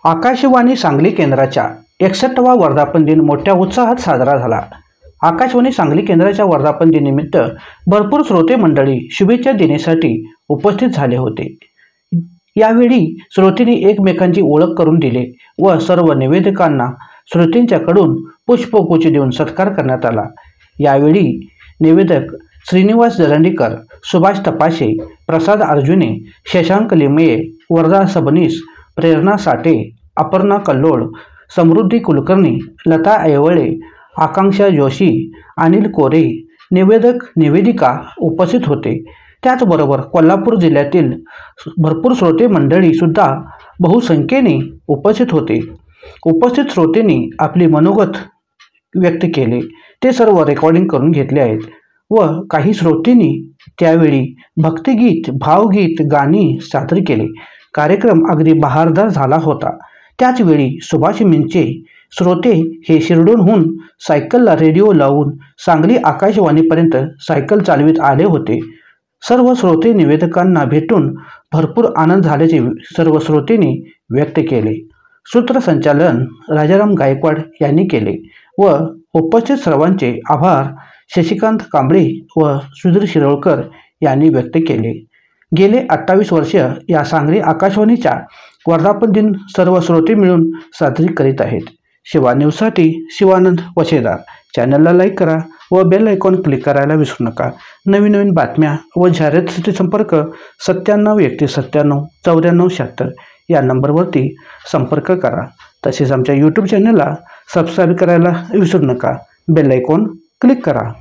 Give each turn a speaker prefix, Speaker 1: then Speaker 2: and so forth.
Speaker 1: आकाशवाणी सांगली केंद्राच्या 61वा वर्धापन दिन मोठ्या उत्साहात साजरा झाला। आकाशवाणी सांगली केंद्राच्या वर्धापन दिनानिमित्त भरपूर श्रोते मंडळी शुभेच्छा देण्यासाठी उपस्थित झाले होते। यावेळी श्रोत्यांनी एकमेकांची ओळख करून दिली व सर्व निवेदकांना श्रोत्यांच्याकडून पुष्पगुच्छ देऊन सत्कार करण्यात आला। यावेळी निवेदक श्रीनिवास जलंडीकर, सुभाष तपासे, प्रसाद अर्जुने, शशांक लिमये, वर्धा सबनीस, प्रेरणा साठे, अपर्णा कल्लोळ, समृद्धी कुलकर्णी, लता ऐवळे, आकांक्षा जोशी, अनिल कोरे, निवेदक निवेदिका उपस्थित होते। त्याचबरोबर कोल्हापूर जिल्ह्यातील भरपूर श्रोते मंडळी सुद्धा बहुसंख्येने उपस्थित होते। उपस्थित श्रोत्यांनी आपले मनोगत व्यक्त केले, ते सर्व रेकॉर्डिंग करून घेतले आहेत व काही श्रोत्यांनी त्यावेळी भक्तिगीत, भावगीत, गाणी सादर केले। कार्यक्रम अगदी बहारदार झाला होता। त्याचवेळी सुभाष मिंचे श्रोते हे शिरडोनहून सायकलला रेडिओ लावून सांगली आकाशवाणीपर्यंत सायकल चालवित आले होते। सर्व श्रोते निवेदकांना भेटून भरपूर आनंद झाल्याचे सर्व श्रोत्यांनी व्यक्त केले। सूत्रसंचालन राजाराम गायकवाड यांनी केले व उपस्थित सर्वांचे आभार शशिकांत कांबळे व सुधीर शिरोळकर यांनी व्यक्त केले। गेले 28 वर्ष या सांगली आकाशवाणीच्या वर्धापन दिन सर्व श्रोते मिळून साजरी करीत आहेत। शिवा न्यूजसाठी शिवानंद वशेदार। चॅनलला लाईक करा व बेल आयकॉन क्लिक करायला विसरू नका। नवीन बातम्या व जाहिरातीसाठी संपर्क 9791979496 या नंबरवरती संपर्क करा। तसेच आमच्या यूट्यूब चॅनलला सबस्क्राईब करायला विसरू नका। बेल आयकॉन क्लिक करा।